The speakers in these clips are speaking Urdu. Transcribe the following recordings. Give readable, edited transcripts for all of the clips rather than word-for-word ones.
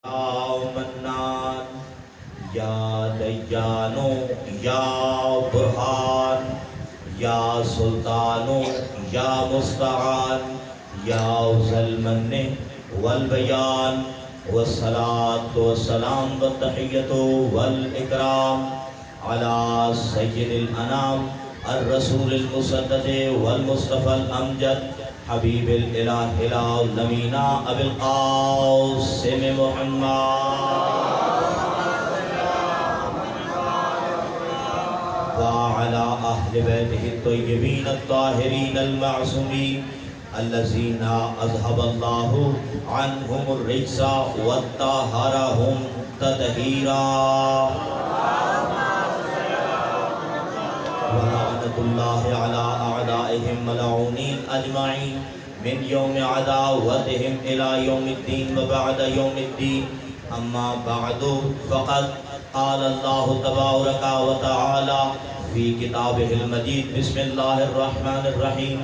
منان یا دیانو یا برہان یا سلطانو یا مستعان یا ذی المن والبیان والصلاة والسلام والتحیۃ والاکرام علی سید الانام الرسول المسدد والمصطفى الامجد حبیب الالہ العالمین ابی القاسم محمد وعلى اہل بیتہ الطیبین الطاہرین المعصومین الذین اذهب اللہ عنہم الرجس وطہرہم تطہیرا ولعنت اللہ علی اعدائهم ملعونین اجمعین من یوم عداوتهم الى یوم الدین وبعد یوم الدین اما بعد فقد قال اللہ تبارک وتعالی فی کتابہ المجید بسم اللہ الرحمن الرحیم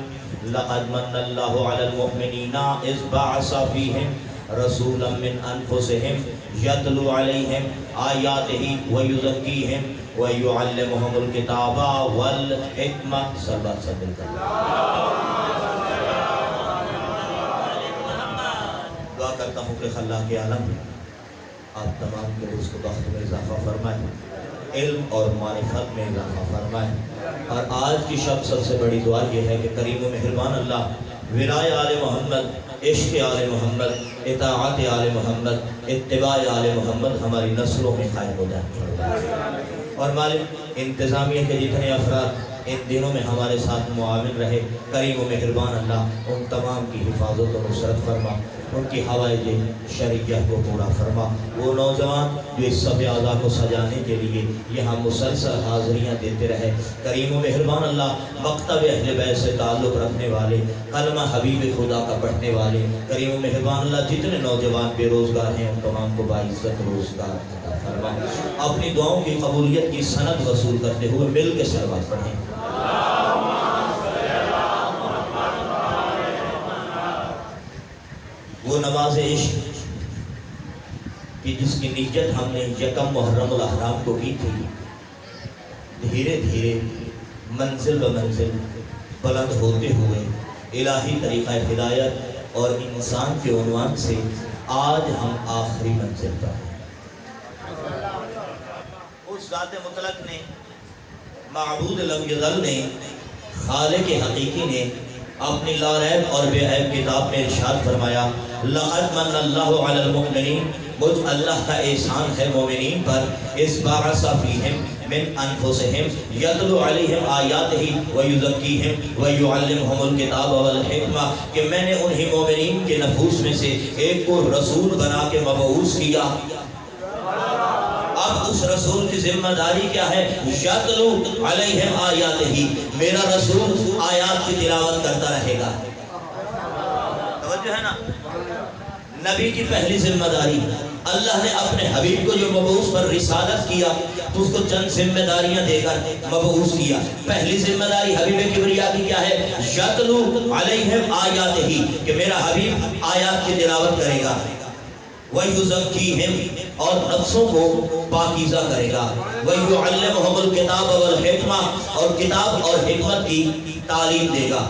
لقد من اللہ علی المؤمنین اذ بعث فیہم رسولا من انفسهم یتلو علیہم آیاتہ ویزکیہم وَيُعَلِّمُهُمُ الْكِتَابَ وَالْحِكْمَةَ سربت صدق دعا کرتا ہوں کہ خلاق عالم آپ تمام کے رزق بخت میں اضافہ فرمائیں، علم اور معرفت میں اضافہ فرمائیں، اور آج کی شب سب سے بڑی دعا یہ ہے کہ کریم و مہربان اللہ ولائے آل محمد، عشق آل محمد، اطاعت آل محمد، اتباع آل محمد ہماری نسلوں میں قائم و دائم فرمائیں۔ اور مالک انتظامیہ کے جتنے افراد ان دنوں میں ہمارے ساتھ معاون رہے، کریم و مہربان اللہ ان تمام کی حفاظت و نصرت فرما، ان کی حوائج شرعیہ کو پورا فرما۔ وہ نوجوان جو اس صف اعضاء کو سجانے کے لیے یہاں مسلسل حاضریاں دیتے رہے، کریم و مہربان اللہ مکتب اہل بیت سے تعلق رکھنے والے، کلمہ حبیب خدا کا پڑھنے والے، کریم و مہربان اللہ جتنے نوجوان بے روزگار ہیں ان تمام کو باعزت روزگار عطا فرما۔ اپنی دعاؤں کی قبولیت کی سند وصول کرتے ہوئے مل کے صلوات پڑھیں۔ وہ نماز عشق کہ جس کی نیت ہم نے یکم محرم الاحرام کو کی تھی، دھیرے دھیرے منزل و منزل بلند ہوتے ہوئے الہی طریقہ ہدایت اور انسان کے عنوان سے آج ہم آخری منزل پر ہیں۔ اس ذات مطلق نے، معبود لم یزل نے، خالق حقیقی نے اپنی لا ریب اور بے عیب کتاب میں ارشاد فرمایا لقد من اللہ علی المؤمنین، مجھ اللہ کا احسان ہے مومنین پر، اس بعث فیہم من انفسہم یتلو علیہم آیاتہ ویزکیہم ویعلمہم الکتاب والحکمہ، کہ میں نے انہی مومنین کے نفوس میں سے ایک کو رسول بنا کے مبعوث کیا۔ اب اس رسول کی ذمہ داری کیا ہے؟ یتلو علیہم آیاتہ، میرا رسول آیات کی تلاوت کرتا رہے گا۔ توجہ ہے نا؟ نبی کی پہلی ذمہ داری، اللہ نے اپنے حبیب کو جو مبعوث پر رسالت کیا تو اس کو چند ذمہ داریاں دے کر مبعوث کیا۔ پہلی ذمہ داری حبیب کبریا کی کیا ہے؟ یتلو علیہم آیاتہ، کہ میرا حبیب آیات کی تلاوت کرے گا، وَيُزَكِّيهِمْ، اور نفسوں کو پاکیزہ کرے گا، وَيُعَلِّمُهُمُ الْكِتَابَ وَالْحِكْمَةَ، اور کتاب اور حکمت کی تعلیم دے گا۔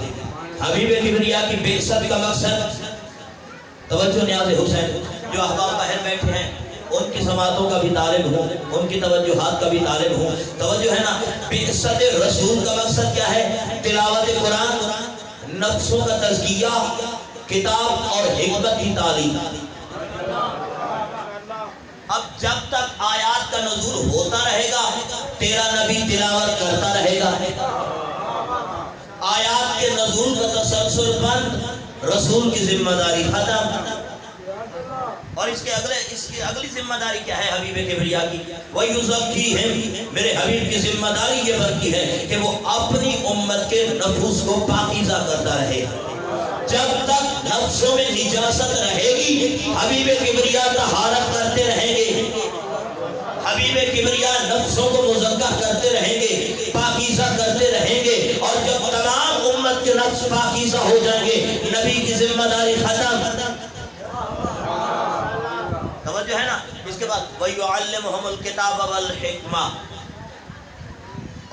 حبیب کبریا کی بعثت کا مقصد، توجہ نیاز حسین جو احباب باہر بیٹھے ہیں ان کی سماعتوں کا بھی طالب ہوں، ان کی توجہات کا بھی طالب ہوں، توجہ ہے نا؟ بعثت رسول کا مقصد کیا ہے؟ تلاوت قرآن، نفسوں کا تزکیہ، کتاب اور حکمت کی تعلیم۔ اب جب تک آیات کا نزول ہوتا رہے گا تیرا نبی تلاوت کرتا رہے گا، آیات کے نزول کا تسلسل بند، رسول کی ذمہ داری ختم۔ اور اس کی اگلی ذمہ داری کیا ہے حبیب کبریا کی؟ وَيُزَكِّيهِمْ، میرے حبیب کی ذمہ داری یہ بنتی ہے کہ وہ اپنی امت کے نفوس کو پاکیزہ کرتا رہے۔ جب تک نفسوں میں نجاست رہے گی حبیب کبریا طہارت کرتے رہیں گے، حبیب کبریا نفسوں کو مزکہ کرتے رہیں گے، پاکیزہ کرتے رہیں گے، اور جب تمام امت کے نفس پاکیزہ ہو جائیں گے نبی کی ذمہ داری ختم۔ توجہ توجہ ہے نا. اس کے بعد وَيُعَلِّمُهُمُ الْكِتَابَ وَالْحِكْمَةَ،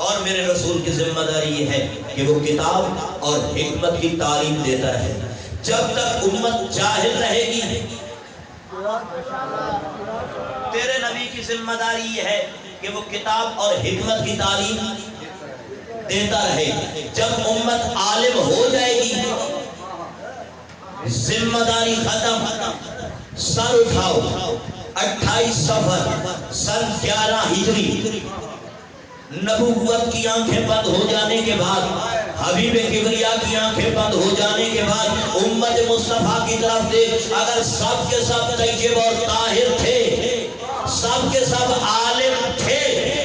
اور میرے رسول کی ذمہ داری یہ ہے کہ وہ کتاب اور حکمت کی تعلیم دیتا رہے. جب تک امت جاہل رہے گی، تیرے نبی کی ذمہ داری یہ ہے کہ وہ کتاب اور حکمت کی تعلیم دیتا رہے. جب امت عالم ہو جائے گی، ذمہ داری ختم. سر اٹھاؤ. 28 صفر سن 11 ہجری، نبوت کی آنکھیں بند ہو جانے کے بعد، حبیب کبریا کی آنکھیں بند ہو جانے کے بعد، امت مصطفیٰ کی طرف دیکھ. اگر سب کے سب طیب اور طاہر تھے، سب کے سب عالم تھے،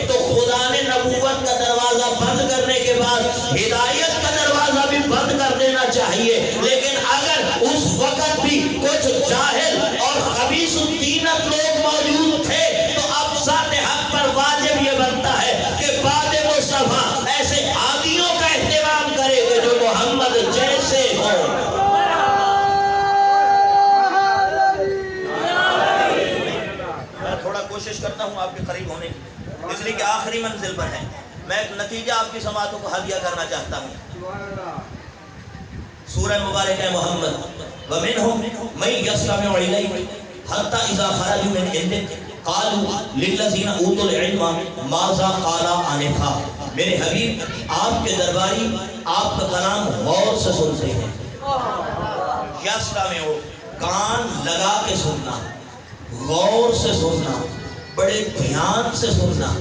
تو خدا نے نبوت کا دروازہ بند کرنے کے بعد ہدایت کا دروازہ بھی بند کر دینا چاہیے. لیکن اگر اس وقت بھی کچھ جاہل اور خبیث الطینت لوگ موجود تھے، تو اب ذات حق پر واجب یہ بنتا ہے کہ بعد مصطفیٰ ایسے عادیوں کا اہتمام کرے کہ جو محمد جیسے ہوں. میں تھوڑا کوشش کرتا ہوں آپ کے قریب ہونے کی، اس لیے کہ آخری منزل پر ہے. میں ایک نتیجہ آپ کی سماعتوں کو ہدیہ کرنا چاہتا ہوں. سورہ مبارک ہے محمد. وَمِنْهُمْ مَنْ يَسْتَمِعُ إِلَيْكَ حَتَّى إِذَا خَرَجُوا مِنْ عِنْدِكَ قَالُوا لِلَّذِينَ أُوتُوا الْعِلْمَ مَاذَا قَالَ آنِفًا. میرے حبیب، آپ کے درباری آپ کا کلام غور سے سنتے ہیں. یستمعُ، کان لگا کے سننا، غور سے سننا، بڑے دھیان سے سننا.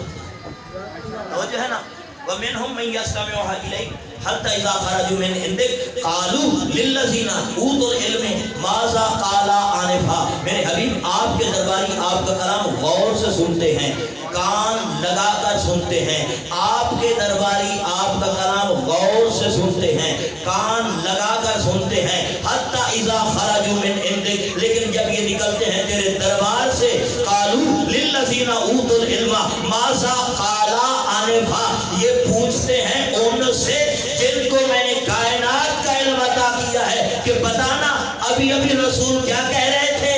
توجہ ہے نا. وَمِنْهُمْ مَنْ يَسْتَمِعُ إِلَيْكَ حَتَّى إِذَا خَرَجُوا مِنْ عِنْدِكَ قَالُوا لِلَّذِينَ أُوتُوا الْعِلْمَ مَاذَا قَالَ آنِفًا. میرے حبیب، آپ کے درباری آپ کا کلام غور سے سنتے ہیں، کان لگا کر سنتے ہیں. آپ کے درباری آپ کا کلام غور سے سنتے ہیں، کان لگا کر سنتے ہیں. حَتَّى إِذَا خَرَجُوا مِنْ عِنْدِكَ، لیکن جب یہ نکلتے ہیں تیرے دربار سے، قَالُوا لِلَّذِينَ أُوتُوا الْعِلْمَ مَاذَا قَالَ آنِفًا، یہ پوچھتے ہیں ان سے جن کو میں نے کائنات کا علم عطا کیا ہے کہ بتانا ابھی ابھی رسول کیا کہہ رہے تھے.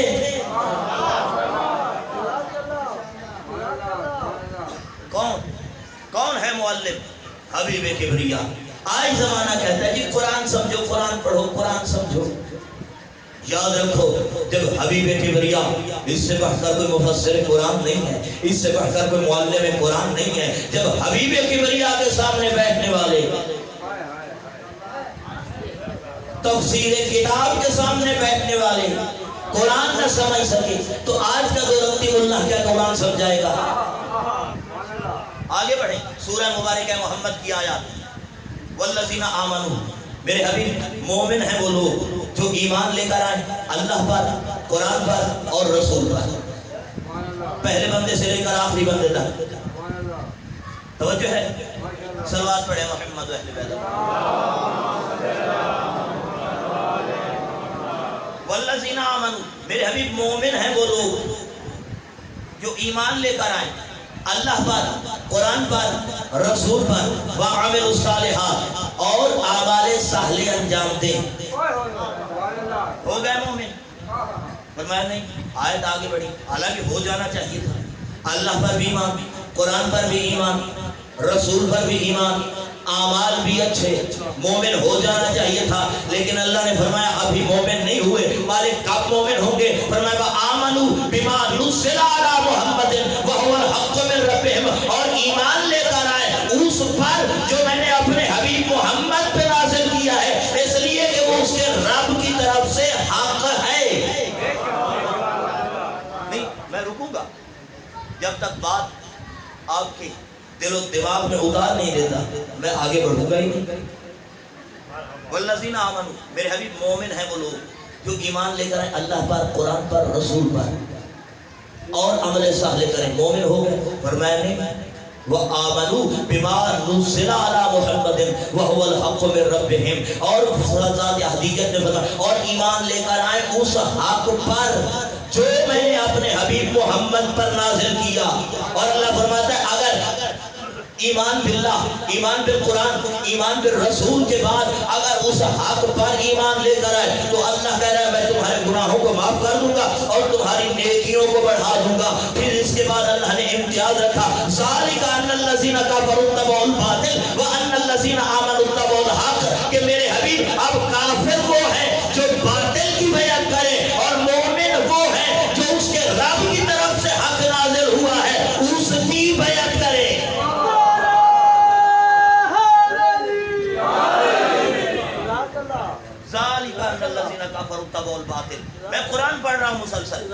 کون ہے معلم؟ حبیب کبریا. آج زمانہ کہتا ہے جی قرآن سمجھو، قرآن پڑھو، قرآن سمجھو. یاد رکھو، جب حبیب کبریا، اس سے بڑھ کر کوئی مفسر قرآن نہیں ہے، اس سے بڑھ کر کوئی معلم قرآن نہیں ہے. جب حبیب کبریا کے سامنے بیٹھنے والے، تفسیر کتاب کے سامنے بیٹھنے والے قرآن نہ سمجھ سکے، تو آج کا دولتی اللہ کیا قرآن سمجھائے گا؟ آگے بڑھیں. سورہ مبارک ہے محمد کی آیات. والذین آمنوا، میرے حبیب، مومن ہیں وہ لوگ جو ایمان لے کر آئے اللہ پر، قرآن پر اور رسول پر، پہلے بندے سے لے کر آخری بندے تک. توجہ ہے. صلوات پڑھے محمد و اہل بیت. والذین آمنوا، میرے حبیب، مومن ہیں وہ لوگ جو ایمان لے کر آئے اللہ پر، قرآن پر، رسول پر، وعملوا الصالحات، اور اعمال صالح انجام دیں. ہو گئے مومن؟ فرمایا نہیں. آیت آگے بڑھی، حالانکہ ہو جانا چاہیے تھا. اللہ پر بھی ایمان، قرآن پر بھی ایمان، رسول پر بھی ایمان، اعمال بھی اچھے، مومن ہو جانا چاہیے تھا. لیکن اللہ نے فرمایا ابھی مومن نہیں ہوئے. مالک کب مومن ہوں گے؟ فرمایا آمنوا بما نزل علی محمد وهو الحق من ربهم، اور ایمان لے کر آئے اس پر جو میں نے اپنے حبیب محمد پہ نازل کیا ہے، اس لیے کہ وہ اس کے رب کی طرف سے حق ہے. نہیں، میں رکوں گا جب تک بات آپ کی دل و دماغ میں اتار نہیں دیتا، میں آگے بڑھوں گا ہی نہیں. والذین آمنوا، میرے حبیب، مومن ہیں وہ لوگ جو ایمان لے کر آئے اللہ پر، قرآن پر، رسول پر، اور عمل صالح کریں. مومن ہو گئے؟ فرمایا نہیں. وَآمَنُوا بِمَا نُزِّلَ عَلَى مُحَمَّدٍ وَهُوَ الْحَقُّ مِن رَبِّهِمْ، اور ذات احدیت نے فرمایا اور ایمان لے کر آئے اس حق پر جو میں نے اپنے حبیب محمد پر نازل کیا. اور اللہ فرماتا ہے اگر ایمان باللہ، ایمان بالقرآن، ایمان بالرسول کے بعد اگر اس حق پر ایمان لے کر آئے تو اللہ کہہ رہا ہے میں تمہارے گناہوں کو معاف کر دوں گا اور تمہاری نیکیوں کو بڑھا دوں گا۔ پھر اس کے بعد اللہ نے امتیاز رکھا، ذالک ان الذین کفروا اتبعوا الباطل وان الذین آمنوا اتبعوا الحق، کہ میرے حبیب اب کافر وہ ہے جو باطل کی بیعت کرے اور مومن وہ ہے جو اس کے رب کی طرف سے حق نازل ہوا ہے اس کی بیعت کرے۔ ذالک ان الذین کفروا اتبعوا الباطل، میں قرآن پڑھ رہا ہوں مسلسل،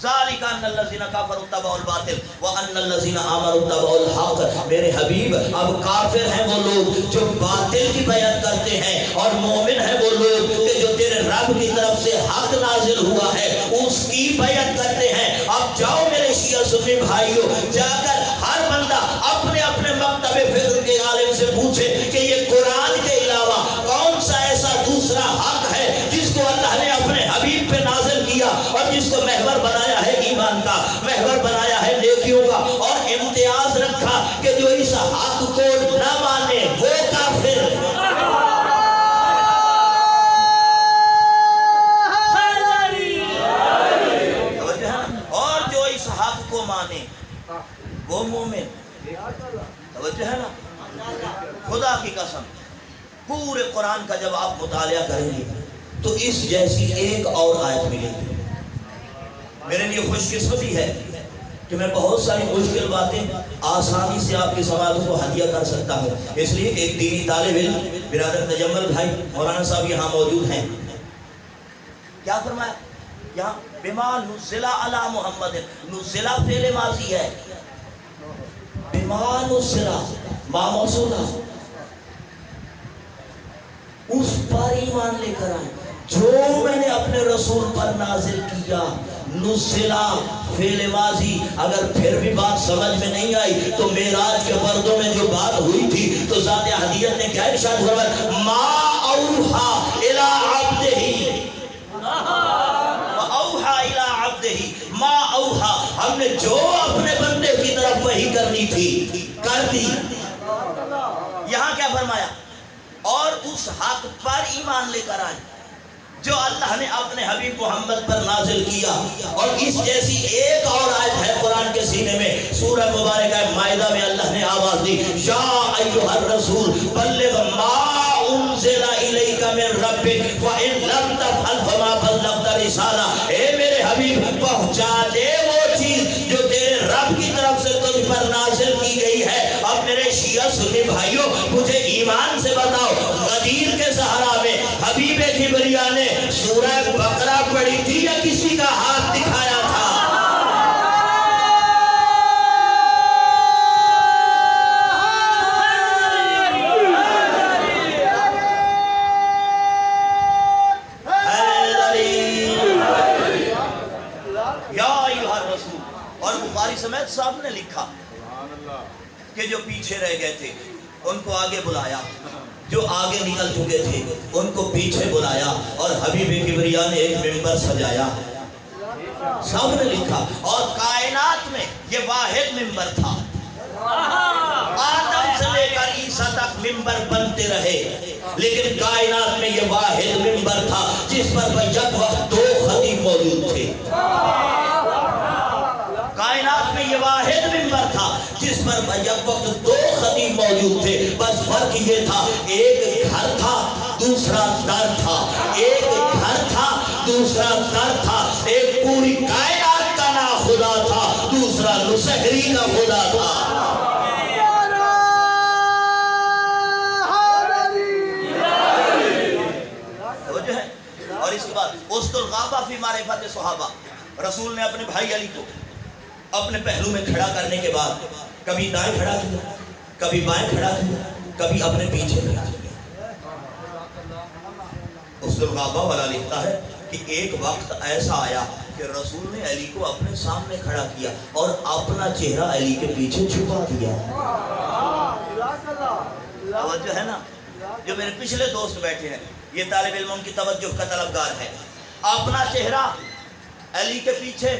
ذالک ان الذین کفروا اتبعوا الباطل وان الذین آمنوا اتبعوا الحق، میرے حبیب اب کافر ہیں وہ لوگ جو باطل کی بیعت کرتے ہیں اور مومن ہیں وہ لوگ کہ جو تیرے رب کی طرف سے حق نازل ہوا ہے اس کی بیعت کرتے ہیں۔ اب جاؤ میرے شیعہ سنی بھائیوں، جا کر ہر بندہ اپنے اپنے مکتب فکر کے عالم سے پوچھے کہ یہ قرآن کے علاوہ کون سا ایسا دوسرا حق ہے جس کو اللہ نے اپنے حبیب پہ نازل کیا اور جس کو محور بنایا ہے ایمان کا، محور بنایا ہے نیکیوں کا، اور امتیاز رکھا کہ جو اس حق کو نہ مانے وہ کافر۔ اور جو اس حق کو مانے وہ مومن۔ توجہ ہے نا؟ خدا کی قسم پورے قرآن کا جب آپ مطالعہ کریں گے تو اس جیسی ایک اور آیت ملے گی۔ میرے لیے خوش قسمتی ہے کہ میں بہت ساری مشکل باتیں آسانی سے آپ کی سماعتوں کو ہدیہ کر سکتا ہوں، اس لیے ایک دینی طالب علم برادر تجمل بھائی مولانا صاحب یہاں موجود ہیں۔ کیا فرمایا یہاں؟ بما نزل علی محمد، نزل فعل ماضی ہے، بما نزل ما موصول، اس پر ایمان لے کر آئے جو میں نے اپنے رسول پر نازل کیا۔ نزلہ فعل ماضی، اگر پھر بھی بات سمجھ میں نہیں آئی تو معراج کے پردوں میں جو بات ہوئی تھی تو ذات احدیت نے کیا ارشاد فرمایا؟ ما اوحا الی عبدہ، اوحا الی عبدہ ما اوحا، ہم نے جو اپنے بندے کی طرف وحی کرنی تھی کر دی۔ یہاں کیا فرمایا؟ اور اس حق پر ایمان لے کر آئے جو اللہ نے اپنے حبیب محمد پر نازل کیا۔ اور اس جیسی ایک اور آیت ہے قرآن کے سینے میں، سورہ مبارکہ مائدہ میں اللہ نے آواز دی، یا ایھا الرسول بلغ ما انزل الیک من ربک فإن لم تفعل فما بلغت رسالہ، اے میرے حبیب پہنچا دے وہ چیز جو تیرے رب کی طرف سے تجھ پر نازل کی گئی ہے۔ اب میرے شیعہ سنی بھائیوں مجھے ایمان سے بتاؤ، غدیر کے صحرا میں حبیب کبریا نے سورہ بقرہ پڑھی تھی یا کسی کا ہاتھ دکھایا تھا؟ اور بخاری سمیت صاحب نے لکھا کہ جو پیچھے رہ گئے تھے ان کو آگے بلایا، جو آگے نکل چکے تھے ان کو پیچھے بلایا، اور حبیب کبریا نے ایک ممبر سجایا۔ سب نے لکھا، اور کائنات میں یہ واحد ممبر تھا، آدم سے لے کر عیسیٰ تک ممبر بنتے رہے، لیکن کائنات میں یہ واحد ممبر تھا جس پر یک وقت دو خطیب موجود تھے۔ کائنات میں یہ واحد ممبر تھا جس پر یک وقت دو خطیب موجود تھے، بس فرق یہ تھا ایک گھر تھا دوسرا در تھا، ایک گھر تھا دوسرا در تھا، ایک پوری کائنات کا نا خدا تھا دوسرا نسخری کا خدا تھا۔ اور اس کے بعد اسد الغابہ فی معرفت صحابہ، رسول نے اپنے بھائی علی کو اپنے پہلو میں کھڑا کرنے کے بعد کبھی دائیں کھڑا کیا، کبھی بائیں کھڑا کیا، کبھی اپنے پیچھے کھڑا کیا۔ اسد الغابہ والا لکھتا ہے کہ ایک وقت ایسا آیا کہ رسول نے علی کو اپنے سامنے کھڑا کیا اور اپنا چہرہ علی کے پیچھے چھپا دیا۔ توجہ ہے نا؟ جو میرے پچھلے دوست بیٹھے ہیں یہ طالب علموں کی توجہ کا طلبگار ہے، اپنا چہرہ علی کے پیچھے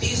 30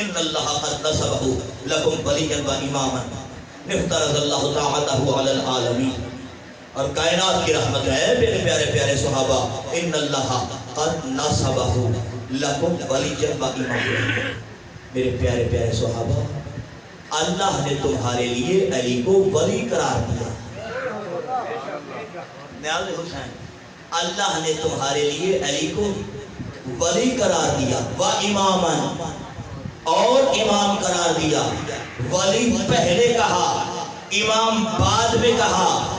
ان اللہ قد نصبہ لکم ولیا و اماما افترض اللہ طاعتہ علی العالمین. اور کائنات کی رحمت ہے میرے پیارے پیارے صحابہ, ان اللہ قد نصبہ لکم ولیا و اماما. میرے پیارے پیارے صحابہ, اللہ نے تمہارے لیے علی کو ولی قرار دیا. نیاز حسین, اللہ نے تمہارے لیے علی کو ولی قرار دیا. و اماما, اور امام قرار دیا. ولی پہلے کہا, امام بعد میں کہا.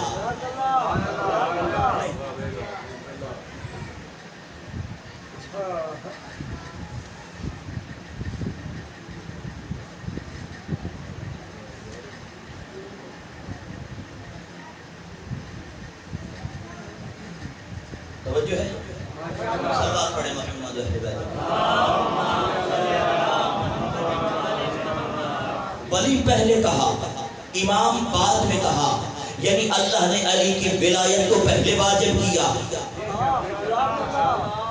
توجہ ہے, صلوات پڑھیں محمد ولی پہلے کہا, امام بعد میں کہا. یعنی اللہ نے علی کی ولایت کو پہلے واجب کیا.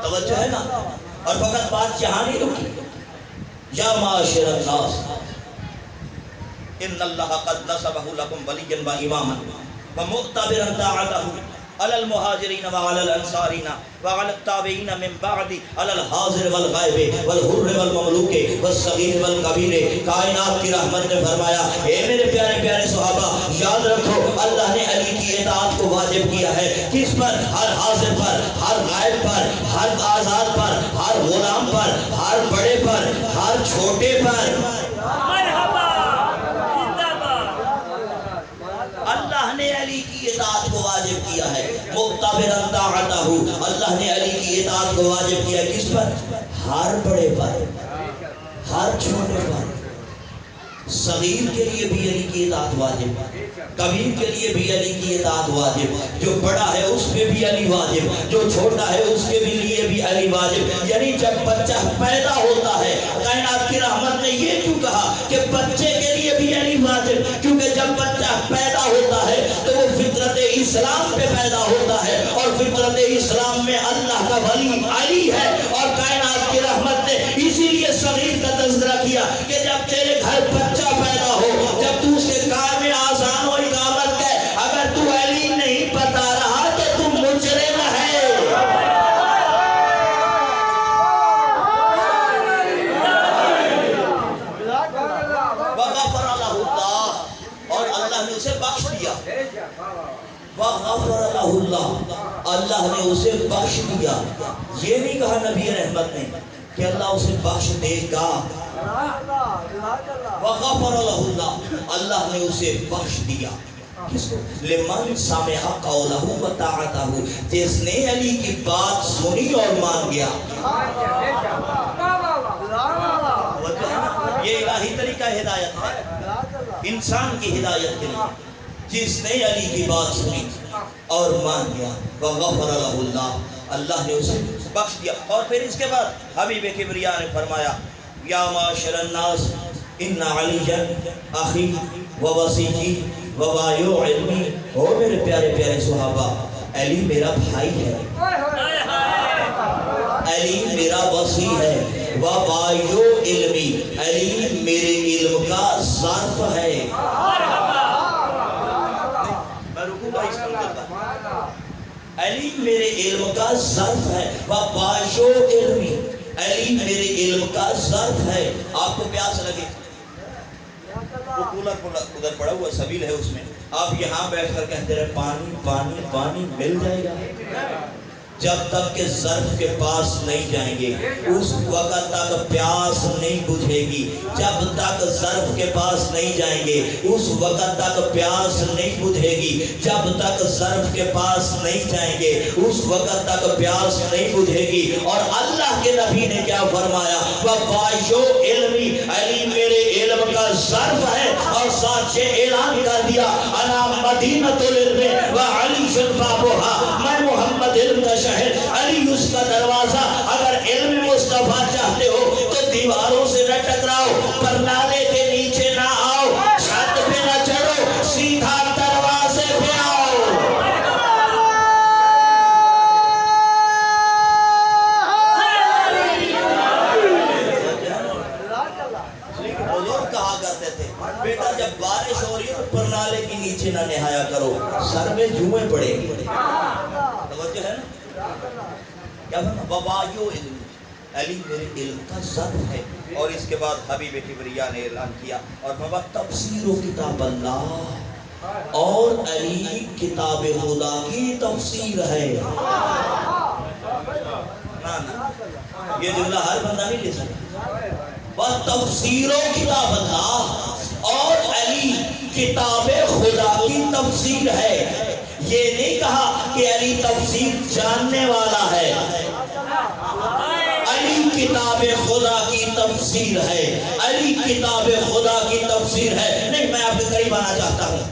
توجہ ہے نا. اور فقط بات یہاں نہیں رکی. یا معاشر الناس ان اللہ قد نصبہ لکم ولیا و اماما ومعتبرا طاعتہ علی المہاجرین وعلی الانصارین وعلی التابعین من بعد علی الحاضر والغائب والحر والمملوک والصغیر والکبیر. کائنات کی رحمت نے فرمایا, اے میرے پیارے پیارے صحابہ, یاد رکھو اللہ نے علی کی اطاعت کو واجب کیا ہے. کس پر؟ ہر حاضر پر, ہر غائب پر, ہر آزاد پر, ہر غلام پر, ہر بڑے پر, ہر چھوٹے پر. اللہ نے علی کی اطاعت کو واجب کیا ہے. مقتبرا طاعتہ, اللہ نے علی کی اطاعت کو واجب کیا. کس پر؟ ہر بڑے پر, ہر چھوٹے پر. صغیر کے لیے بھی علی کی اطاعت واجب, کبیر کے لیے بھی علی کی اطاعت واجب. جو بڑا ہے اس پہ بھی علی واجب, جو چھوٹا ہے اس کے بھی لیے بھی علی واجب. یعنی جب بچہ پیدا ہوتا ہے, کائنات کی رحمت نے یہ کیوں کہا کہ بچے کے لیے بھی علی واجب؟ کیونکہ جب بچہ پیدا ہوتا ہے تو وہ فطرت اسلام پہ پیدا ہوتا ہے, اور فطرت اسلام میں اللہ کا ولی علی ہے. اور کائنات کی رحمت نے اسی لیے صغیر کا تذکرہ کیا کہ جب تیرے گھر بچہ پیدا ہو, جب تو اس کے کار میں آزان و اقامت کہے, اگر تو علی نہیں بتا رہا کہ تو مجرم ہے. وغفر له اللہ, اور اللہ نے اسے بخش دیا. وغفر له اللہ, اللہ نے اسے بخش دیا. یہ نہیں کہا نبی رحمت نے کہ اللہ اسے بخش دے گا. وغفر له اللہ, اللہ نے اسے بخش دیا. کس کو؟ لمن سمع قولہ وطاعتہ, جس نے علی کی بات سنی اور مان گیا. یہ الہی طریقہ ہدایت ہے انسان کی ہدایت کے لیے. جس نے علی کی بات سنی اور مان گیا. وغفر له اللہ, اللہ نے اسے بخش دیا. اور پھر اس کے بعد حبیب کبریا نے فرمایا, یا معاشر الناس ان علی اخی و وصیتی و بایع علمی. او میرے پیارے پیارے صحابہ, علی میرا بھائی ہے, علی میرا وصی ہے. و بایع علمی, علی میرے علم کا ظرف ہے. علی میرے علم کا ظرف ہے. و بایع علمی, علی میرے علم کا ظرف ہے. آپ کو پیاس لگے, وہ کولر ادھر پڑا ہوا سبیل ہے, اس میں آپ یہاں بیٹھ کر کہتے رہے پانی پانی پانی, مل جائے گا. جب تک کہ ظرف کے پاس نہیں جائیں گے اس وقت تک پیاس نہیں بجھے گی. جب تک ظرف کے پاس نہیں جائیں گے اس وقت تک پیاس نہیں بجھے گی. جب تک ظرف کے پاس نہیں جائیں گے اس وقت تک پیاس نہیں بجھے گی. اور اللہ کے نبی نے کیا فرمایا, وَبَایُّ علمی, علی میرے علم کا ظرف ہے. اور ساتھ یہ اعلان کر دیا, انا مدینۃ العلم وعلی بابھا, میں محمد علم کا شہر, علی اس کا دروازہ. اگر علم مصطفیٰ چاہتے ہو تو دیواروں سے نہ ٹکراؤ, پرنالے کے نیچے نہ آؤ, چھت پہ نہ چڑھو, سیدھا دروازے پہ آؤ. کرتے تھے بیٹا جب بارش ہو رہی ہے تو پرنالے کے نیچے نہ نہایا کرو، سر میں جوئیں پڑے گی۔ توجہ ہے نا؟ کیا فرمایا؟ وَوَاجُو علم، علی میرے علم کا ظرف ہے۔ اور اس کے بعد حبیب کبریا نے اعلان کیا اور فرمایا تفسیر و کتاب اللہ، اور علی کتاب خدا کی تفسیر ہے۔ یہ جملہ ہر بندہ نہیں لے سکتا۔ بس تفسیر و کتاب اللہ اور علی کتاب خدا کی تفسیر ہے۔ یہ نہیں کہا کہ علی تفسیر جاننے والا ہے، علی کتاب خدا کی تفسیر ہے، علی کتاب خدا کی تفسیر ہے۔ نہیں، میں آپ کے قریب آنا چاہتا ہوں۔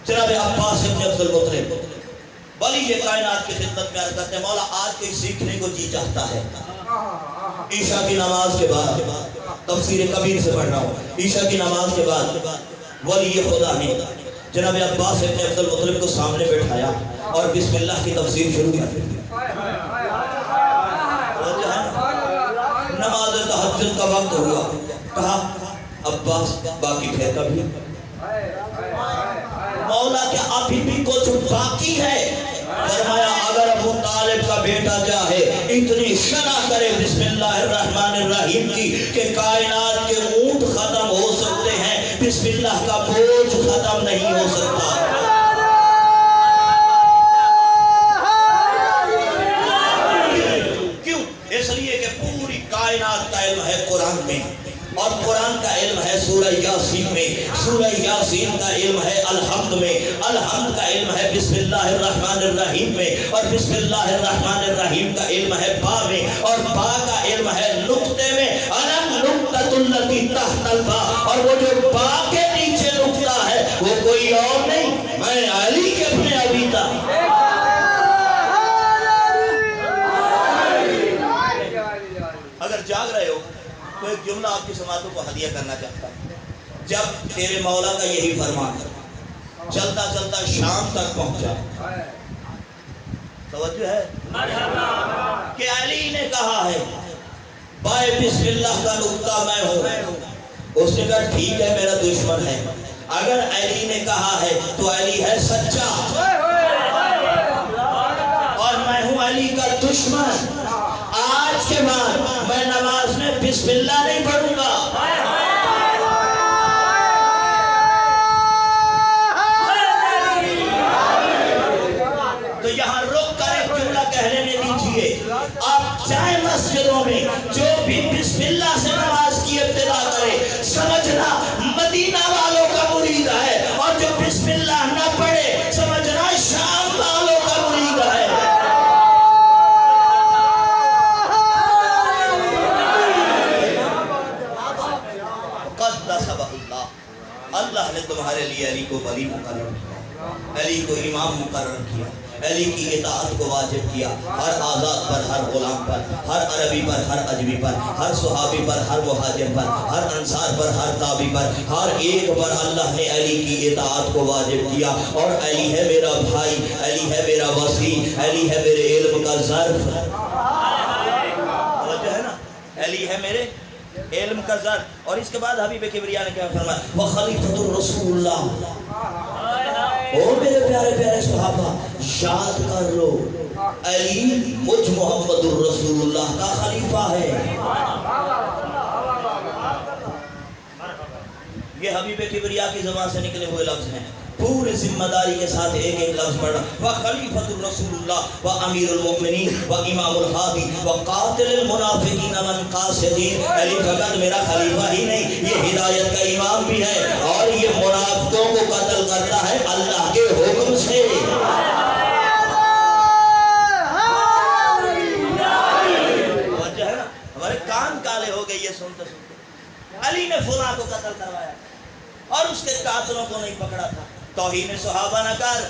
جناب عباس ابن عبد المطلب ولی یہ کائنات کی خدمت میں عرض کرتے ہیں، مولا آج کوئی سیکھنے کو جی چاہتا ہے۔ عشاء کی نماز کے بعد تفسیر کبیر سے پڑھ رہا ہوں، عشاء کی نماز کے بعد ولی خدا نے جناب عباس ابن عبد المطلب کو سامنے بیٹھایا اور بسم اللہ کی تفسیر شروع کر دی۔ نماز تہجد کا وقت ہوا، کہا عباس باقی پھر کبھی مولا کیا ابھی بھی کچھ باقی ہے؟ فرمایا اگر ابو طالب کا بیٹا چاہے اتنی شرح کرے بسم اللہ الرحمن الرحیم کی کہ کائنات کے اونٹ ختم ہو سکتے ہیں، بسم اللہ کا بوجھ ختم نہیں ہو سکتا۔ کیوں؟ اس لیے کہ پوری کائنات کا علم ہے قرآن میں، اور قرآن کا علم ہے سورہ یاسین میں، سورہ یاسین کا علم ہے الحمد میں، الحمد کا علم ہے بسم اللہ الرحمن الرحیم میں، اور بسم اللہ الرحمن الرحیم کا علم ہے با میں، اور با کا علم ہے نقطے میں، علم نقطۃ التی تحت البا، اور وہ جو با کے نیچے نقطہ ہے وہ کوئی اور نہیں، میں علی کے اپنے ابی تھا۔ اگر جاگ رہے ہو تو ایک جملہ آپ کی سماعتوں کو ہدیہ کرنا چاہتا ہوں۔ جب تیرے مولا کا یہی فرمان چلتا چلتا شام تک پہنچا، توجہ ہے کہ علی نے کہا ہے بائے بسم اللہ کا نقطہ میں ہوں، اس نے کہا ٹھیک ہے میرا دشمن ہے۔ اگر علی نے کہا ہے تو علی ہے سچا، اور میں ہوں علی کا دشمن۔ آج کے بعد میں نماز میں بسم اللہ نہیں پڑھوں گا۔ تو یہاں رک کر ایک جملہ کہہ لینے دیجئے، آپ چاہے مسجدوں میں جو بھی بسم اللہ سے نماز کی ابتدا کرے سمجھنا مدینہ والوں کا مرید ہے، اور جو بسم اللہ نہ پڑھے سمجھنا شام والوں کا مرید ہے۔ اللہ نے تمہارے لیے علی کو ولی مقرر کیا، علی کو امام مقرر کیا، علی کی اطاعت کو واجب کیا، ہر آزاد پر، ہر غلام پر، ہر عربی پر، ہر عجمی پر، ہر صحابی پر، ہر مہاجر پر، ہر انصار پر، ہر تابعی پر، ہر ایک پر اللہ نے علی کی اطاعت کو واجب کیا۔ اور علی ہے میرا بھائی، علی ہے میرا وسیع، علی ہے میرے علم کا ظرف۔ توجہ ہے نا، علی ہے میرے علم کا ذات۔ اور اس کے بعد حبیب کبریا نے کیا فرمایا؟ وخلیفۃ الرسول اللہ، او میرے پیارے پیارے صحابہ یاد کر لو علی مجھ محمد الرسول اللہ کا خلیفہ ہے۔ یہ حبیب کبریا کی زبان سے نکلے ہوئے لفظ ہیں، پورے ذمہ داری کے ساتھ ایک ایک لفظ پڑھنا۔ وخلیفۃ الرسول اللہ وامیر المؤمنین وامام الہادی وقاتل المنافقین والقاسدین۔ علی فقط میرا خلیفہ ہی نہیں، یہ ہدایت کا امام بھی ہے، اور یہ منافقوں کو قتل کرتا ہے اللہ کے حکم سے۔ وجہ ہے نا، ہمارے کان کالے ہو گئے یہ سنتے سنتے۔ علی نے فلاں کو قتل کروایا اور اس کے قاتلوں کو نہیں پکڑا تھا۔ توہین صحابہ نہ کر،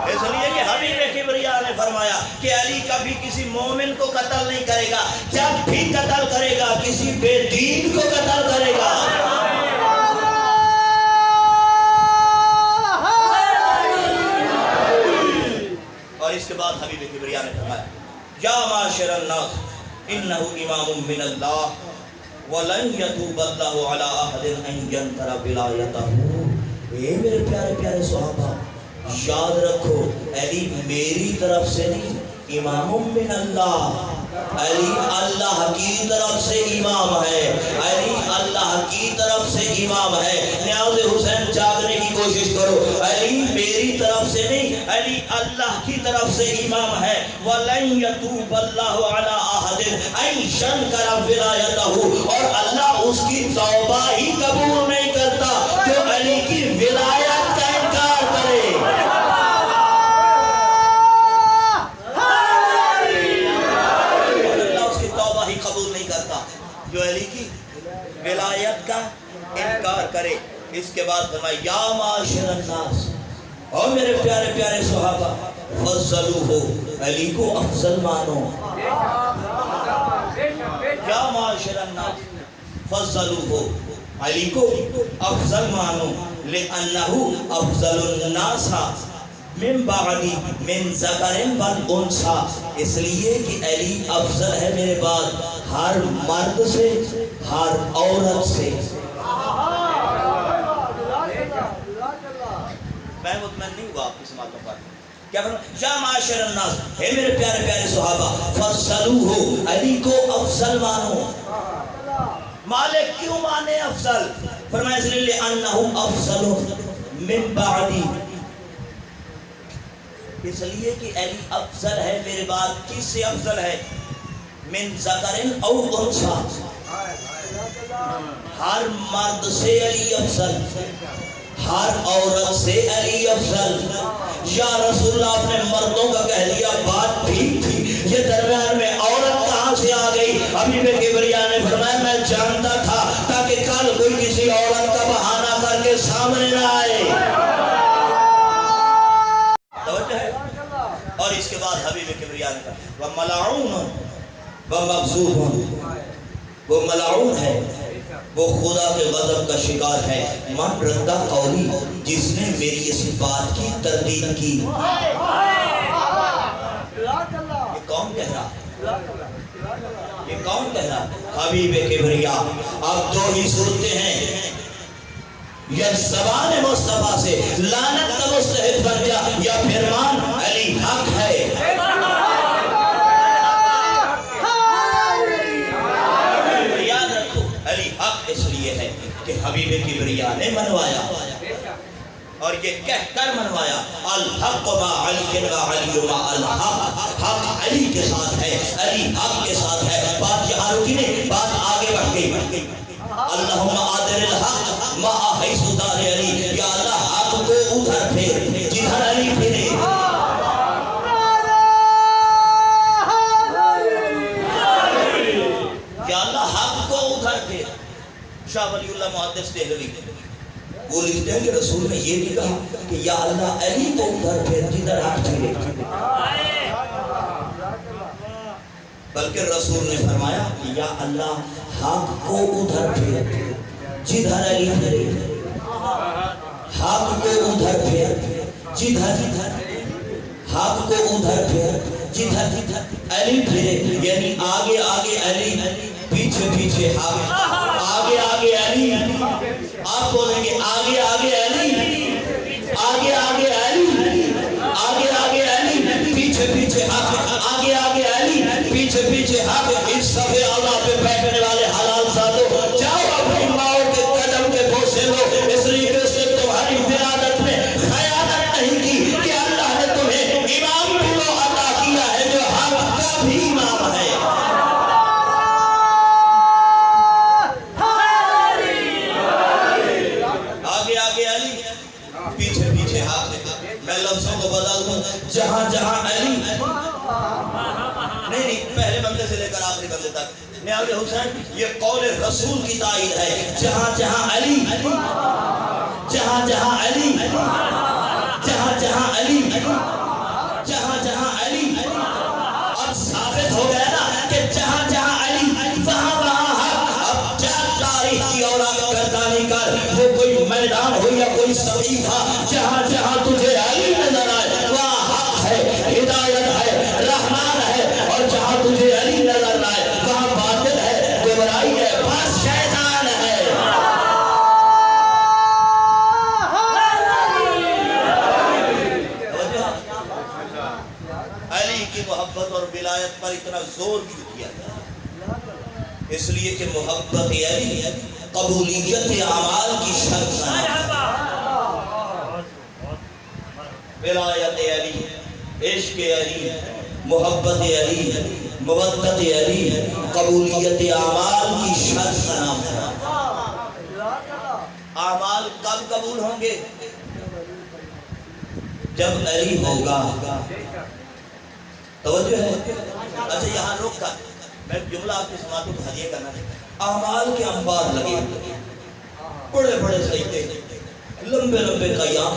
اس لیے کہ حبیب کبریا نے فرمایا کہ علی کبھی کسی مومن کو قتل نہیں کرے گا، جب بھی قتل کرے گا کسی بے دین کو قتل کرے گا۔ اور اس کے بعد حبیب کبریا نے فرمایا یا معاشر الناس انہ امام من اللہ وَلَن يَتُوبَ اللَّهُ عَلَىٰ أَحَدٍ أَن يَنْكَرَ وِلَایَتَهُ۔ اے میرے پیارے پیارے صحابہ، یاد رکھو علی میری طرف سے نہیں، امام من اللہ، علی اللہ کی طرف سے امام ہے، علی اللہ کی طرف سے امام ہے۔ نیاز حسین جاگنے کی کوشش کرو، علی میری طرف سے نہیں، علی اللہ کی طرف سے امام ہے۔ وَلَن يَتُوبَ اللَّهُ عَلَىٰ أَحَدٍ أَن يَنْكَرَ وِلَایَتَهُ، اور اللہ اس کی توبہ ہی قبول نہیں کرتا جو علی کی ولایت کا انکار کرے۔ قبول نہیں کرتا جو علی کی ولایت کا انکار کرے۔ اس کے بعد فرمایا یا معاشر الناس، اور میرے پیارے پیارے صحابہ، فضلوہ، علی کو افضل مانو۔ یا معاشر الناس فضلوہ، علی کو افضل مانو، لأنہ افضل الناس من بعدی من ذکر والانثی، اس لیے کہ علی افضل ہے میرے بعد ہر مرد سے، ہر عورت سے۔ میں مطمئن نہیں ہوا آپ کی سماعتوں پر۔ کیا فرمایا؟ یا معاشر الناس، ہے میرے پیارے پیارے صحابہ، فضلوہ، علی کو افضل مانو۔ مالک کیوں مانے افضل؟ فرمایا اس لیے لأنہ افضل من بعدی، اس لیے کہ علی افضل ہے میرے بعد۔ کس سے افضل ہے؟ من ذکر او انثی، ہر مرد سے علی افضل، ہر عورت سے علی افضل۔ یا رسول اللہ، آپ نے مردوں کا کہہ دیا، بات ٹھیک تھی، یہ درمیان میں عورت کہاں سے آ گئی؟ حبیب کبریا نے فرمایا میں جانتا تھا تاکہ کل کوئی کسی عورت کا بہانہ کر کے سامنے نہ آئے۔ اور اس کے بعد حبیب کبریا نے کہا وَمَلَعُونٌ وَمَغْضُوبٌ، وہ ملعون ہے، وہ خدا کے غضب کا شکار ہے، من ردہ قولی، جس نے میری اس بات کی تردید کی۔ یہ کون کہہ رہا؟ یہ کون کہہ رہا؟ حبیب کبریا۔ اب دو ہی صورتیں ہیں، یا زبان مصطفیٰ سے لعنت کا مستحق بن گیا، یا پھر مان علی حق ہے۔ یاد رکھو علی حق اس لیے ہے کہ حبیب کبریا نے منوایا، اور یہ کہہ کر منوایا الحق ما علی و علی ما الحق، حق علی کے ساتھ ہے، علی حق کے ساتھ ہے۔ بات یہاں رکی نہیں، بات آگے بڑھ گئی۔ اللہم آدر الحق ما حیث دار علی، یا اللہ حق کو ادھر پھیر جدھر علی پھرے۔ یا اللہ حق کو ادھر پھیر۔ شاہ ولی اللہ محدث دہلوی وہ لکھتے ہیں کہ رسول نے یہ نہیں کہا کہ یا اللہ علی کو ادھر پھیر جدھر حق پھرے، بلکہ رسول نے فرمایا کہ یا اللہ حق کو ادھر پھیر جدھر علی پھرے، حق کو ادھر پھیر جدھر، حق کو ادھر پھیر جدھر علی پھرے، یعنی آگے آگے علی، پیچھے پیچھے حق، آگے آگے علی، آپ بولیں گے آگے آگے علی، آگے آگے علی، آگے آگے علی، پیچھے پیچھے حق، آگے آگے علی، پیچھے پیچھے حق۔ اس صفحے اعلیٰ پہ بیٹھنے والے حلال ساتھوں، جاؤ اپنی ماؤں کے قدم کے بوسے لو، اس لیے کہ اس نے تمہاری ولادت میں خیانت نہیں کی کہ اللہ نے تمہیں امام بھی وہ عطا کیا ہے جو حق کا بھی امام ہے۔ آگے آگے علی، پیچھے پیچھے حق۔ میں لفظوں کو بدل دوں، جہاں جہاں علی، نہیں پہلے بندے سے لے کر آخری بندے تک، نیاز حسین یہ قول رسول کی تائید ہے۔ جہاں جہاں علی، جہاں جہاں علی، جہاں جہاں علی، جہاں جہاں علی، اب ثابت ہو گیا نا کہ جہاں جہاں علی وہاں وہاں حق۔ اب جا تاریخ کی اور گردانی کر، وہ کوئی میدان ہو یا کوئی صحیفہ، جہاں جہاں تجھے علی نظر آئے وہاں حق ہے، ہدایت ہے، رحمان ہے، اور جہاں تجھے علی نظر آئے وہاں باطل ہے، گمراہی ہے، بس زور کیوں دیا گیا؟ اس لیے کہ محبت علی قبولیت اعمال کی شرط ہے۔ ولایت علی، عشق علی، محبت علی، مودت علی قبولیت اعمال کی شرط نام ہے۔ اعمال کب قبول ہوں گے؟ جب علی ہوگا۔ توجہ ہے؟ اچھا یہاں روک کر میں جملہ آپ کی سماعتوں کو ہدیہ کرنا ہے۔ اعمال کے انبار لگے، بڑے بڑے سجدے، لمبے لمبے قیام،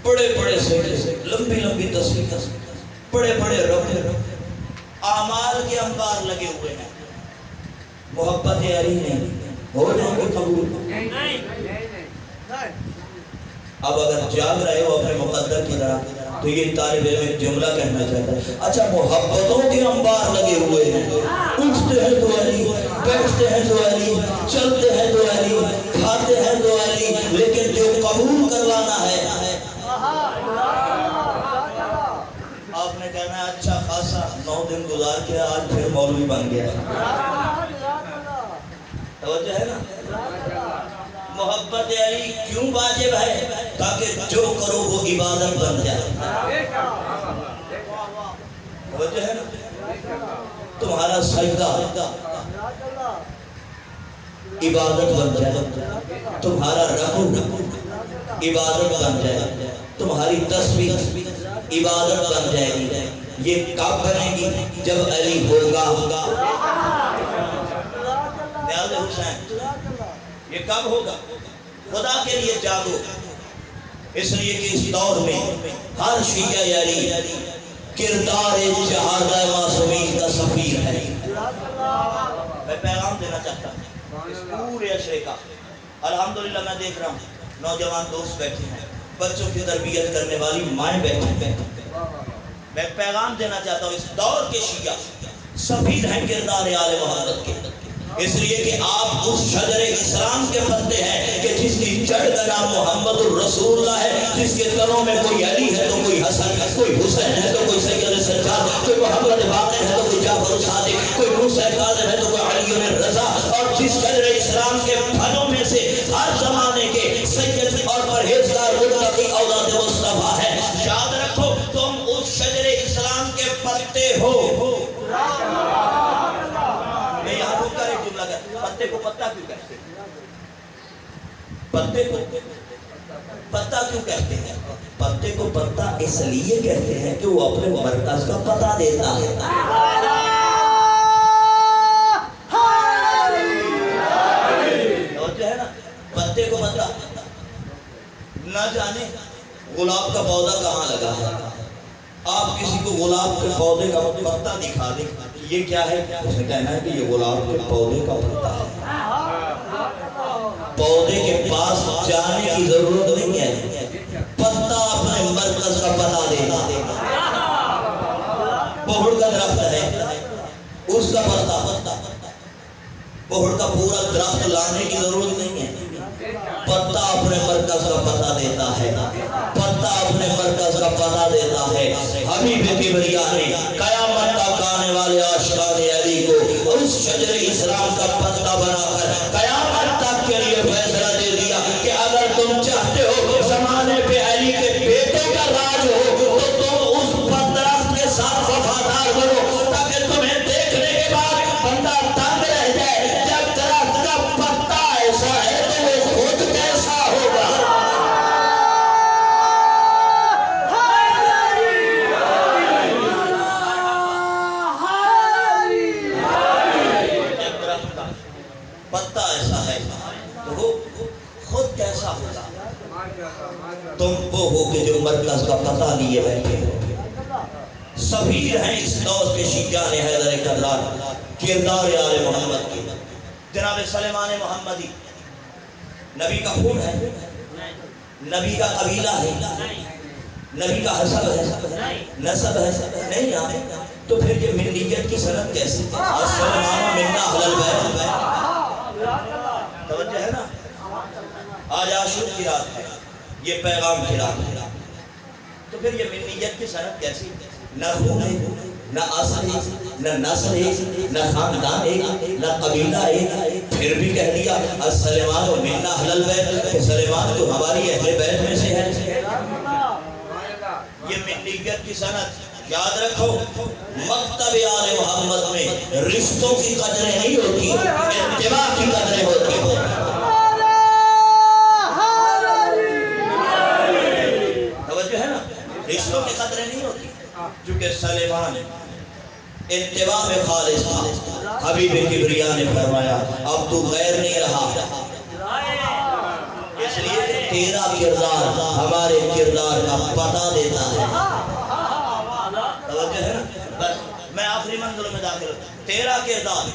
بڑے بڑے سجدے، لمبی لمبی تسبیح، بڑے بڑے رکوع، اعمال کے انبار لگے ہوئے ہیں۔ محبت علی نہیں ہو جائیں گے قبول؟ اب اگر جاگ رہے ہو اپنے مقدر کی طرح تو یہ طالب علم ایک جملہ کہنا چاہتا ہے، اچھا محبتوں کے انبار لگے ہوئے ہیں، اٹھتے ہیں تو علی، بیٹھتے ہیں تو علی، چلتے ہیں تو علی، کھاتے ہیں تو علی، لیکن جو قبول کروانا ہے آپ نے کہنا ہے اچھا خاصا 9 دن گزار کے آج پھر مولوی بن گیا۔ توجہ ہے نا؟ محبت علی کیوں واجب ہے؟ تاکہ جو کرو وہ عبادت بن جائے۔ توجہ ہے نا؟ تمہارا سجدہ عبادت بن جائے، تمہارا رکوع عبادت بن جائے، تمہاری تسبیح عبادت بن جائے گی۔ یہ کب بنے گی؟ جب علی ہوگا۔ نیاز حسین یہ کب ہوگا؟ خدا کے لیے جاگو، اس لیے کہ اس دور میں ہر شیعہ علی کردار شہادہ معصومین کا سفیر ہے۔ میں پیغام دینا چاہتا ہوں اس پورے عشرے کا۔ الحمدللہ میں دیکھ رہا ہوں نوجوان دوست بیٹھے ہیں، بچوں کی تربیت کرنے والی مائیں بیٹھے ہیں۔ میں پیغام دینا چاہتا ہوں اس دور کے شیعہ سفیر ہیں کردار آل محمد کے، اس لیے کہ آپ اس شجر اسلام کے پتے ہیں کہ جس کی جڑ کا نام محمد الرسول اللہ ہے، جس کے تنوں میں کوئی علی ہے تو کوئی حسن، کوئی حسین ہے تو کوئی سید سجاد، کوئی محمد باقر ہے تو کوئی جعفر صادق، کوئی موسیٰ کاظم ہے تو کوئی علی رضا، اور جس شجر اسلام کے پھلوں میں سے ہر زمانے کے سید اور پرہیزگار متقی اولاد مصطفیٰ ہے۔ یاد رکھو تم اس شجر اسلام کے پتے ہو۔ پتے کو پتا کیوں کہتے ہیں؟ پتے کو پتا کیوں کہتے ہیں؟ پتے کو پتا اس لیے کہتے ہیں کہ وہ اپنے مرکز کا پتا دیتا ہے۔ جو ہے نا پتے کو پتا، نہ جانے گلاب کا پودا کہاں لگا ہے، آپ کسی کو گلاب کے پودے کا پتا دکھا دیں یہ کیا ہے، اس نے کہنا ہے کہ یہ گلاب کے پودے کا پتا ہے۔ پودے کے پاس جانے کی ضرورت نہیں ہے، پتا اپنے مرکز کا پتا دینا۔ بہڑ کا درخت ہے، اس کا پتا، بہڑ کا پورا درخت لانے کی ضرورت نہیں ہے، پتا اپنے مرکز کا پتا دیتا ہے، پتا اپنے مرکز کا پتا دیتا ہے۔ حبیب کبریا نے قیامت تک آنے والے عاشقان علی کو اس شجر اسلام کا پتا بنا کر قیامت تک کے لیے فیصلہ دے دیا کہ اگر تم چاہتے ہو زمانے پہ علی کے بیٹے کا راج ہو تو تم اس درخت کے ساتھ وفادار بنو، تاکہ تمہیں دیکھنے کے بعد بندہ تنگ رہ جائے۔ جب درخت کا پتا ایسا ہے تو وہ خود کیسا ہوگا؟ پتا ایسا ہے تو وہ خود کیسا ہوگا؟ تم وہ ہو کہ جو مرکز کا پتا لیے بیٹھے ہو۔ سفیر ہیں اس دور کے شیعہ حیدر کرار کردار آل محمد کی۔ جناب سلیمان محمدی نبی کا خون ہے، نبی کا قبیلہ ہے، نبی کا حسب ہے، نسب ہے، نہیں آئے تو پھر یہ ملیت کی سند کیسے؟ السلام منا اہل البیت۔ توجہ ہے نا؟ آج عاشور کی رات ہے، یہ پیغام کی رات ہے، تو پھر یہ ملیت کی سند کیسی؟ نہ خون ہے نہ اصل ایک، نہ نسل ایک، نہ خاندان ایک، نہ قبیلہ ایک، پھر بھی کہہ دیا السلیمان منا اہل البیت کہ سلیمان تو ہماری اہل بیت میں سے ہے۔ یہ منیت کی سند یاد رکھو، مکتب آل محمد میں رشتوں کی قدریں نہیں ہوتی، اتباع کی قدریں ہوتی ہیں۔ توجہ ہے نا، رشتوں کی قدریں نہیں ہوتی، چونکہ سلیمان اتباع میں خالص تھا۔ حبیب کبریا نے فرمایا اب تو غیر نہیں رہا، اس لیے تیرا کردار ہمارے کردار کا پتہ دیتا ہے۔ توجہ ہے نا، بس میں آخری منزل میں داخل ہوں، تیرا کردار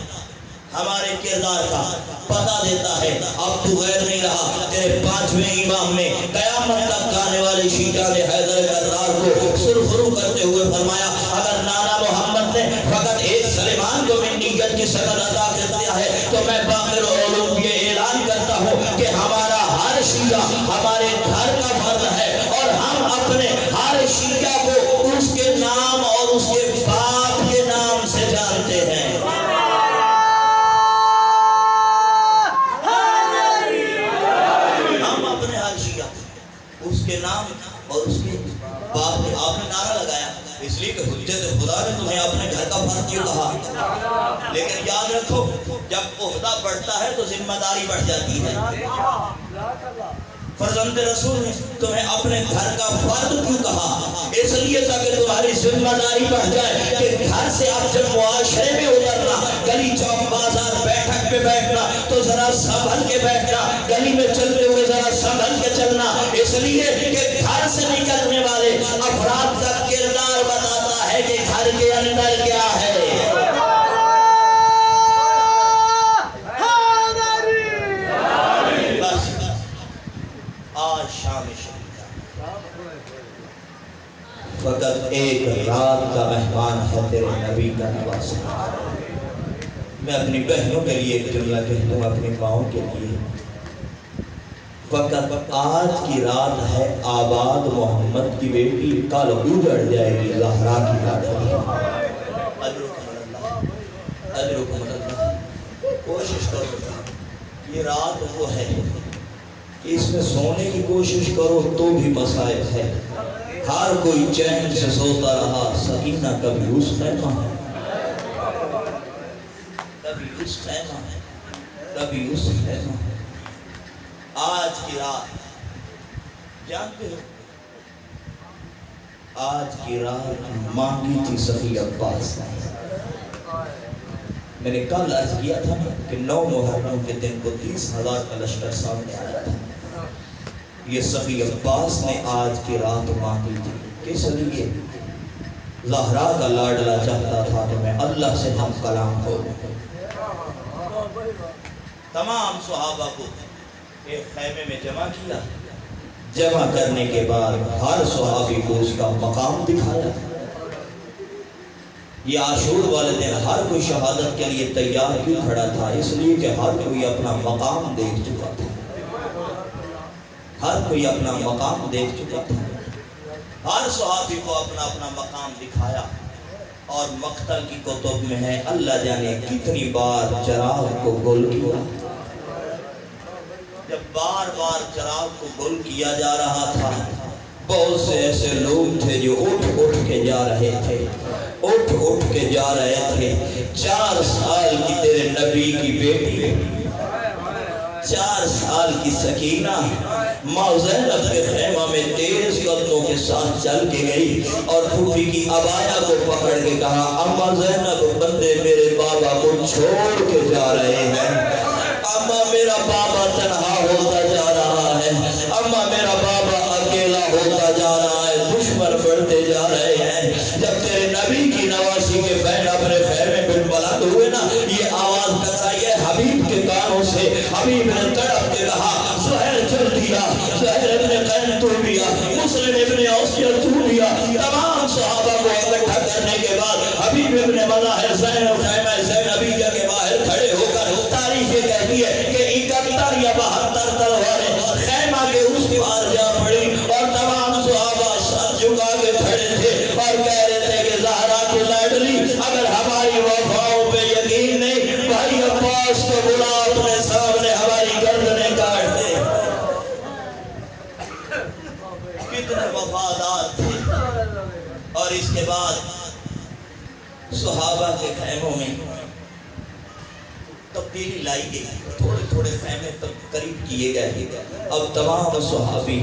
ہمارے کردار کا پتہ دیتا ہے۔ اب تو غیر نہیں رہا، تیرے پانچویں امام نے قیامت تک آنے والے شیعہ نے حیدر کرار کو سرخرو کرتے ہوئے فرمایا اگر نانا محمد نے فقط ایک سلیمان کو منیت کی سند عطا کر دیا ہے تو میں باقر علوم یہ اعلان کرتا ہوں کہ ہمارا ہر شیعہ ہمارے گھر کا فرد ہے، اور ہم اپنے ہر شیعہ کو اس کے نام اور اس کے باپ کے نام سے جانتے ہیں۔ اس کے نام اور اس کے باپ نے، آپ نے نعرہ لگایا اس لیے کہ حجت خدا نے تمہیں اپنے گھر کا فرد کیوں کہا، لیکن یاد رکھو جب عہدہ بڑھتا ہے تو ذمہ داری بڑھ جاتی ہے۔ فرزند رسول نے تمہیں اپنے گھر کا فرد کیوں کہا، اس لیے تاکہ تمہاری ذمہ داری بڑھ جائے کہ گھر سے اب جب معاشرے میں اترنا، گلی چوک بازار بیٹھک پہ بیٹھنا تو ذرا سنبھل کے بیٹھنا، گلی میں چلتے ہوئے ذرا سنبھل کے چلنا، اس لیے کہ گھر سے نکلنے والے افراد کا کردار بتاتا ہے کہ گھر کے اندر کیا ہے۔ آج شام شہیدہ فقط ایک رات کا مہمان ہے تیرے نبی کا نواسا۔ میں اپنی بہنوں کے لیے ایک جملہ کہہ دوں، اپنی ماؤں کے لیے، فقط آج کی رات ہے آباد محمد کی بیٹی کل اجڑ جائے گی زہرا کی لاڈلی۔ اجرکم اللہ، کوشش کرو، یہ رات وہ ہے کہ اس میں سونے کی کوشش کرو تو بھی مسائل ہے۔ ہر کوئی چین سے سوتا رہا، سکینہ کبھی اس خیمہ ہے، کبھی اس خیمہ ہے، کبھی اس خیمہ ہے۔ آج کی رات جانتے ہو، آج کی رات مانگی تھی سخی عباس نے۔ میں نے کل عرض کیا تھا کہ 9 محرم کے دن کو 30,000 کا لشکر سامنے آیا تھا۔ یہ سخی عباس نے آج کی رات مانگی تھی، کس لیے؟ زہرا کا لاڈلا چاہتا تھا کہ میں اللہ سے ہم کلام ہو۔ تمام صحابہ کو ایک خیمے میں جمع کیا، جمع کرنے کے بعد ہر صحابی کو اس کا مقام دکھایا۔ یہ عاشور والے دن ہر کوئی شہادت کے لیے تیار کیوں کھڑا تھا؟ اس لیے کہ ہر کوئی اپنا مقام دیکھ چکا تھا، ہر کوئی اپنا مقام دیکھ چکا تھا۔ ہر صحابی کو اپنا اپنا مقام دکھایا، اور مقتل کی کتب میں ہے اللہ جانے کتنی بار چراغ کو گل کیا۔ جب بار بار چراغ کو گل کیا جا رہا تھا، بہت سے ایسے لوگ تھے جو اٹھ اٹھ کے جا رہے تھے، اٹھ اٹھ کے جا رہے تھے۔ 4 سال کی تیرے نبی کی بیٹی، 4 سال کی سکینہ ماں زینب کے خیمہ میں تیز قدموں کے ساتھ چل کے گئی، اور پھوپھی کی عبایا کو پکڑ کے کہا اماں زینب بندے میرے بابا کو چھوڑ کے جا رہے ہیں، اماں میرا بابا تنہا ہوتا جا رہا ہے، اماں میرا بابا اکیلا ہوتا جا رہا ہے، دشمن بڑھتے جا رہے ہیں۔ جب تیرے نبی کی نواسی کے بین اپنے خیمے پر بلند ہوئے نا، یہ آواز ٹکرائی ہے حبیب کے کانوں سے۔ حبیب نے تڑپ کے کہا زہر چل دیا، زہر ابن قین تو بیا، مسلم ابن اوسیہ تو بیا۔ تمام صحابہ کو اکٹھا کرنے کے بعد حبیب ابن مظاہر زینب خیمہ زینبیہ کے باہر کھڑے ہو کر تاریخ یہ کہتی ہے کہ 71 یا 72 تلواریں خیمہ کے اس پار جا پڑی، اور تمام صحابہ سر جھکا کے کھڑے تھے اور کہہ رہے تھے کہ زہرا کی لاڈلی کے خیموں میں تبدیلی لائی گئی، تھوڑے تھوڑے خیمے تک قریب کیے گئے. اب تمام صحابی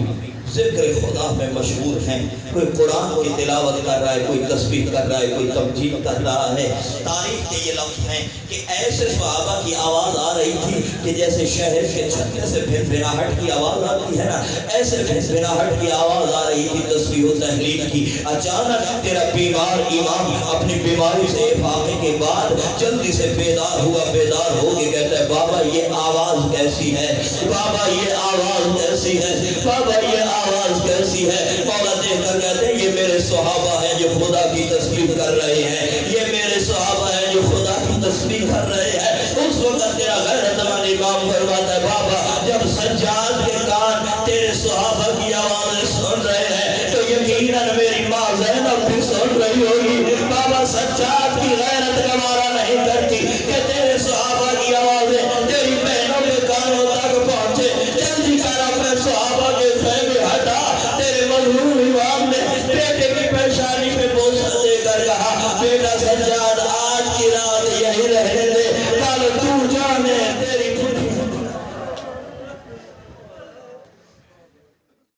ذکر خدا میں مشہور ہیں. کوئی قرآن کی تلاوت کر رہا ہے، کوئی تسبیح کر رہا ہے، کوئی تمجید کر رہا ہے. تاریخ کے یہ لفظ ہیں کہ ایسے صحابہ کی آواز آ رہی تھی کہ جیسے شہر کے چھتنے سے بھنبھناہٹ کی آواز آتی ہے نا، ایسے بھنبھناہٹ کی آواز آ رہی تھی تسبیح و تحلیل کی. اچانک تیرا بیمار امام اپنی بیماری سے افاقے کے بعد جلدی سے بیدار ہوا. بیدار ہو کے کہتا ہے بابا یہ آواز کیسی ہے، بابا یہ آواز کیسی ہے، بابا یہ آواز کیسی ہے. مولا دیکھ کر کہتے ہیں یہ میرے صحابہ ہیں جو خدا کی تسبیح کر رہے ہیں، یہ میرے صحابہ ہیں جو خدا کی تسبیح کر رہے ہیں. اس وقت تیرا غیرت مند امام فرماتا ہے بابا جب سجاد کے کان تیرے صحابہ کی آوازیں سن رہے ہیں تو یقیناً میری ماں زینب بھی سن رہی ہوگی. بابا سجاد کی غیرت گوارا نہیں کرتی کہ تیرے صحابہ کی آوازیں تیری بہنوں کے کانوں تک پہنچے. جلدی کر اپنے صحابہ کے خیمے ہٹا. تیرے مظلوم امام نے بیٹے کی پریشانی پہ بوسہ دے کر کہا بیٹا سجاد آج کی رات یہی رہنے